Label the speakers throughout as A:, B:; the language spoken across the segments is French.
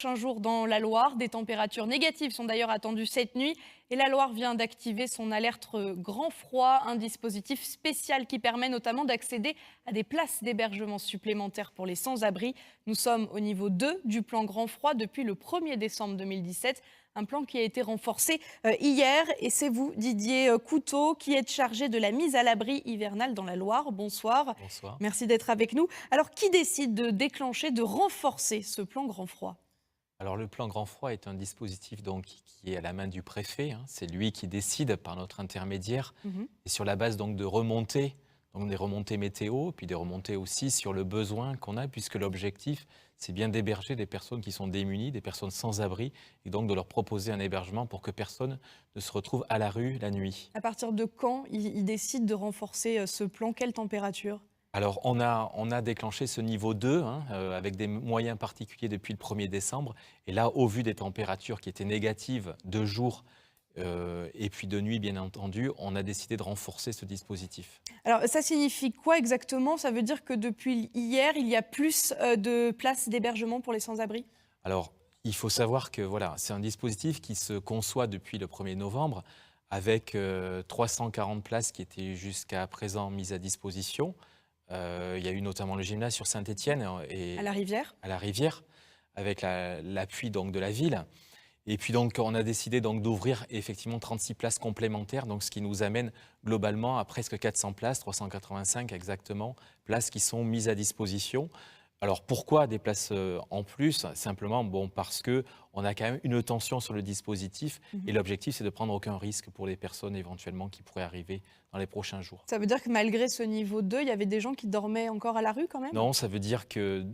A: Un jour dans la Loire, des températures négatives sont d'ailleurs attendues cette nuit et la Loire vient d'activer son alerte grand froid, un dispositif spécial qui permet notamment d'accéder à des places d'hébergement supplémentaires pour les sans-abri. Nous sommes au niveau 2 du plan grand froid depuis le 1er décembre 2017, un plan qui a été renforcé hier et c'est vous Didier Couteau qui êtes chargé de la mise à l'abri hivernale dans la Loire. Bonsoir.
B: Bonsoir.
A: Merci d'être avec nous. Alors qui décide de déclencher, de renforcer ce plan grand froid?
B: Alors le plan grand froid est un dispositif donc qui est à la main du préfet, hein. C'est lui qui décide par notre intermédiaire
A: Mhm.
B: et sur la base donc de remontées, donc des remontées météo, puis des remontées aussi sur le besoin qu'on a, puisque l'objectif c'est bien d'héberger des personnes qui sont démunies, des personnes sans abri, et donc de leur proposer un hébergement pour que personne ne se retrouve à la rue la nuit.
A: À partir de quand il décide de renforcer ce plan? Quelle température?
B: Alors, on a déclenché ce niveau 2 hein, avec des moyens particuliers depuis le 1er décembre. Et là, au vu des températures qui étaient négatives de jour et puis de nuit, bien entendu, on a décidé de renforcer ce dispositif.
A: Alors ça signifie quoi exactement? Ça veut dire que depuis hier, il y a plus de places d'hébergement pour les sans-abri?
B: Alors, il faut savoir que voilà, c'est un dispositif qui se conçoit depuis le 1er novembre avec 340 places qui étaient jusqu'à présent mises à disposition. Il y a eu notamment le gymnase sur Saint-Étienne
A: À
B: et
A: la rivière?
B: à la Rivière, avec l'appui donc de la ville. Et puis donc on a décidé donc d'ouvrir effectivement 36 places complémentaires, donc ce qui nous amène globalement à presque 400 places, 385 exactement, places qui sont mises à disposition. Alors pourquoi des places en plus? Simplement bon, parce que on a quand même une tension sur le dispositif et
A: Mhm.
B: l'objectif c'est de prendre aucun risque pour les personnes éventuellement qui pourraient arriver dans les prochains jours.
A: Ça veut dire que malgré ce niveau 2, il y avait des gens qui dormaient encore à la rue quand même?
B: Non, ça veut dire que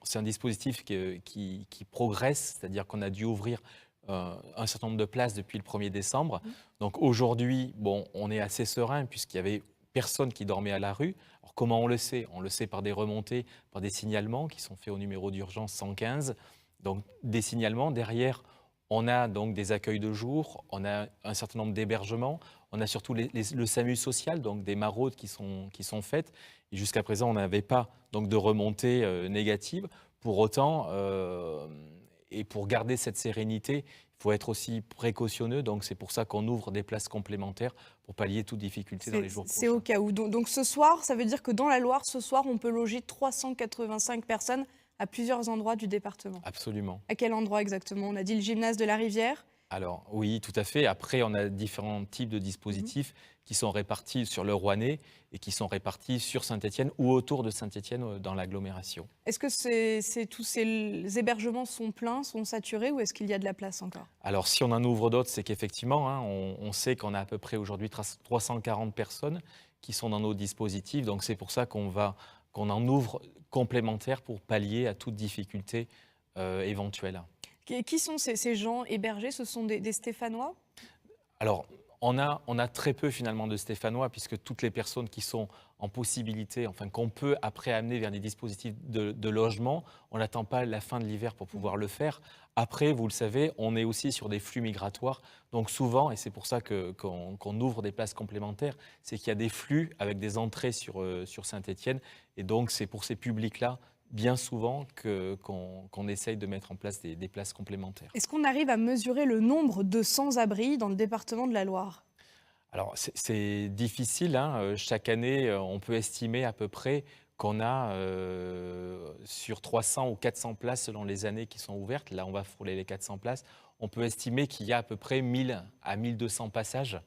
B: c'est un dispositif qui progresse, c'est-à-dire qu'on a dû ouvrir un certain nombre de places depuis le 1er décembre.
A: Mhm.
B: Donc aujourd'hui, bon, on est assez serein puisqu'il y avait personne qui dormait à la rue. Alors comment on le sait? On le sait par des remontées, par des signalements qui sont faits au numéro d'urgence 115. Donc des signalements. Derrière, on a donc des accueils de jour, on a un certain nombre d'hébergements, on a surtout le SAMU social, donc des maraudes qui sont faites. Et jusqu'à présent, on n'avait pas donc de remontée négative. Pour autant, et pour garder cette sérénité, il faut être aussi précautionneux. Donc c'est pour ça qu'on ouvre des places complémentaires pour pallier toute difficulté dans les jours
A: C'est au
B: prochains.
A: cas où. Donc ce soir, ça veut dire que dans la Loire, ce soir, on peut loger 385 personnes à plusieurs endroits du département.
B: Absolument.
A: À quel endroit exactement? On a dit le gymnase de la Rivière.
B: Alors oui, tout à fait. Après, on a différents types de
A: Mhm.
B: dispositifs qui sont répartis sur le Rouennais et qui sont répartis sur Saint-Étienne ou autour de Saint-Étienne dans l'agglomération.
A: Est-ce que tous ces hébergements sont pleins, sont saturés ou est-ce qu'il y a de la place encore?
B: Alors si on en ouvre d'autres, c'est qu'effectivement, hein, on sait qu'on a à peu près aujourd'hui 340 personnes qui sont dans nos dispositifs. Donc c'est pour ça qu'on en ouvre complémentaires pour pallier à toute difficulté éventuelle.
A: Qui sont ces gens hébergés? Ce sont des Stéphanois?
B: Alors, on a très peu finalement de Stéphanois, puisque toutes les personnes qui sont en possibilité, enfin qu'on peut après amener vers des dispositifs de logement, on n'attend pas la fin de l'hiver pour pouvoir le faire. Après, vous le savez, on est aussi sur des flux migratoires. Donc souvent, et c'est pour ça qu'on ouvre des places complémentaires, c'est qu'il y a des flux avec des entrées sur Saint-Étienne. Et donc c'est pour ces publics-là, bien souvent, qu'on essaye de mettre en place des places complémentaires.
A: Est-ce qu'on arrive à mesurer le nombre de sans-abri dans le département de la Loire?
B: Alors, c'est difficile, hein, chaque année, on peut estimer à peu près qu'on a, sur 300 ou 400 places selon les années qui sont ouvertes, là, on va frôler les 400 places, on peut estimer qu'il y a à peu près 1 000 à 1 200 passages,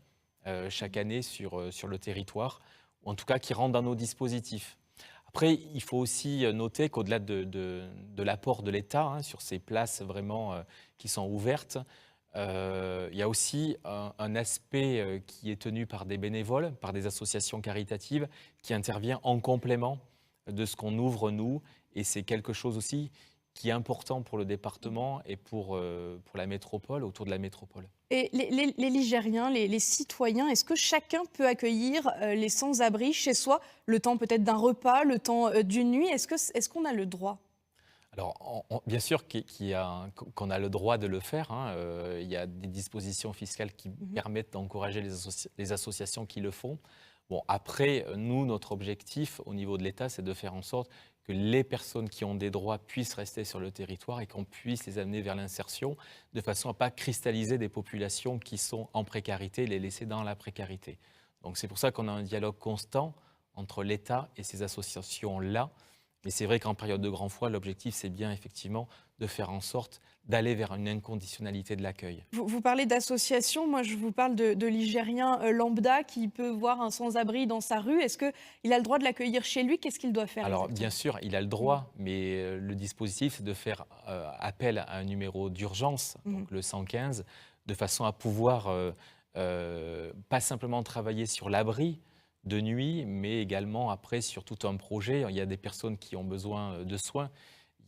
B: chaque année sur le territoire, ou en tout cas qui rentrent dans nos dispositifs. Après, il faut aussi noter qu'au-delà de l'apport de l'État, hein, sur ces places vraiment, qui sont ouvertes, il y a aussi un aspect qui est tenu par des bénévoles, par des associations caritatives, qui intervient en complément de ce qu'on ouvre nous. Et c'est quelque chose aussi qui est important pour le département et pour la métropole, autour de la métropole.
A: Et les Ligériens, les citoyens, est-ce que chacun peut accueillir les sans-abri chez soi, le temps peut-être d'un repas, le temps d'une nuit? Est-ce qu'on a le droit?
B: Alors, bien sûr qu'on a le droit de le faire, hein, il y a des dispositions fiscales qui
A: Mhm.
B: permettent d'encourager les associations qui le font. Bon, après, nous, notre objectif au niveau de l'État, c'est de faire en sorte que les personnes qui ont des droits puissent rester sur le territoire et qu'on puisse les amener vers l'insertion de façon à ne pas cristalliser des populations qui sont en précarité, les laisser dans la précarité. Donc c'est pour ça qu'on a un dialogue constant entre l'État et ces associations-là. Mais c'est vrai qu'en période de grand froid, l'objectif, c'est bien effectivement de faire en sorte d'aller vers une inconditionnalité de l'accueil.
A: Vous parlez d'association, moi je vous parle de l'Igérien lambda qui peut voir un sans-abri dans sa rue. Est-ce qu'il a le droit de l'accueillir chez lui? Qu'est-ce qu'il doit faire
B: Alors
A: exactement?
B: bien sûr, il a le droit, mais le dispositif, c'est de faire appel à un numéro d'urgence, donc le 115, de façon à pouvoir pas simplement travailler sur l'abri de nuit, mais également après sur tout un projet. Il y a des personnes qui ont besoin de soins,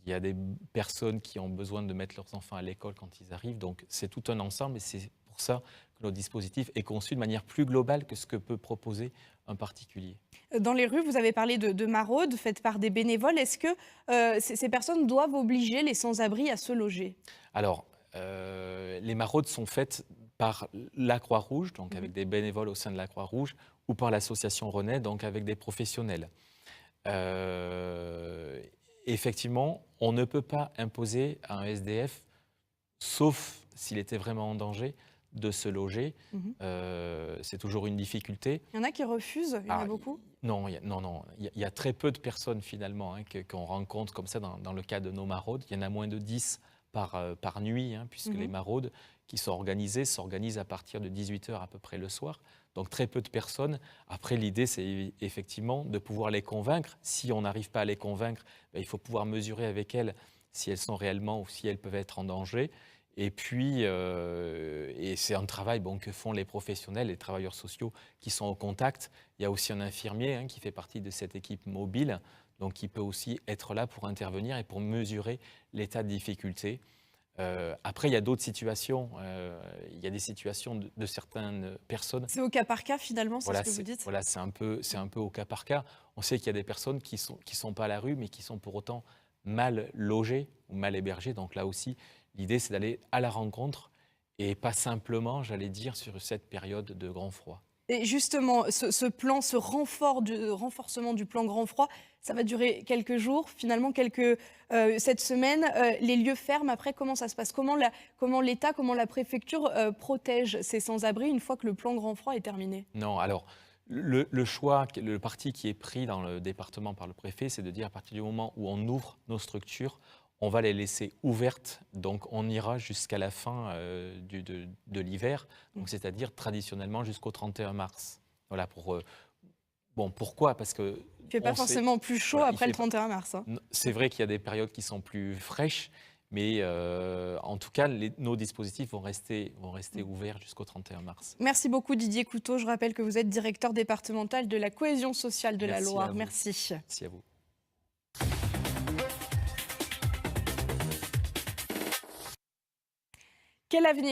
B: il y a des personnes qui ont besoin de mettre leurs enfants à l'école quand ils arrivent. Donc c'est tout un ensemble et c'est pour ça que notre dispositif est conçu de manière plus globale que ce que peut proposer un particulier.
A: Dans les rues, vous avez parlé de maraudes faites par des bénévoles. Est-ce que ces personnes doivent obliger les sans-abri à se loger?
B: Alors, les maraudes sont faites par la Croix-Rouge, donc avec des bénévoles au sein de la Croix-Rouge, ou par l'association René, donc avec des professionnels. Effectivement, on ne peut pas imposer à un SDF, sauf s'il était vraiment en danger, de se loger. C'est toujours une difficulté.
A: Il y en a qui refusent, il y en a beaucoup?
B: Non, il y a très peu de personnes finalement qu'on rencontre comme ça dans le cas de nos maraudes. Il y en a moins de 10 par nuit, puisque les maraudes qui sont organisées s'organisent à partir de 18h à peu près le soir. Donc très peu de personnes. Après, l'idée, c'est effectivement de pouvoir les convaincre. Si on n'arrive pas à les convaincre, il faut pouvoir mesurer avec elles si elles sont réellement ou si elles peuvent être en danger. Et puis, et c'est un travail que font les professionnels, les travailleurs sociaux qui sont au contact. Il y a aussi un infirmier qui fait partie de cette équipe mobile, donc qui peut aussi être là pour intervenir et pour mesurer l'état de difficulté. Après, il y a d'autres situations. Il y a des situations de certaines personnes.
A: C'est au cas par cas, finalement, c'est ce que vous dites?
B: Voilà, c'est un peu au cas par cas. On sait qu'il y a des personnes qui sont pas à la rue, mais qui sont pour autant mal logées ou mal hébergées. Donc là aussi, l'idée, c'est d'aller à la rencontre et pas simplement, j'allais dire, sur cette période de grand froid.
A: Et justement, ce plan, ce renforcement du plan grand froid, ça va durer quelques jours, finalement cette semaine. Les lieux ferment, après, comment ça se passe? Comment l'État, comment la préfecture protège ces sans-abri une fois que le plan grand froid est terminé?
B: Non, alors le choix, le parti qui est pris dans le département par le préfet, c'est de dire à partir du moment où on ouvre nos structures, on va les laisser ouvertes, donc on ira jusqu'à la fin de l'hiver, c'est-à-dire traditionnellement jusqu'au 31 mars. Voilà, pourquoi? Parce que
A: Il ne fait pas forcément plus chaud après le 31 mars.
B: C'est vrai qu'il y a des périodes qui sont plus fraîches, mais en tout cas, nos dispositifs vont rester ouverts jusqu'au 31 mars.
A: Merci beaucoup Didier Couteau. Je rappelle que vous êtes directeur départemental de la cohésion sociale de la Loire. Merci.
B: Merci à vous.
A: Quel avenir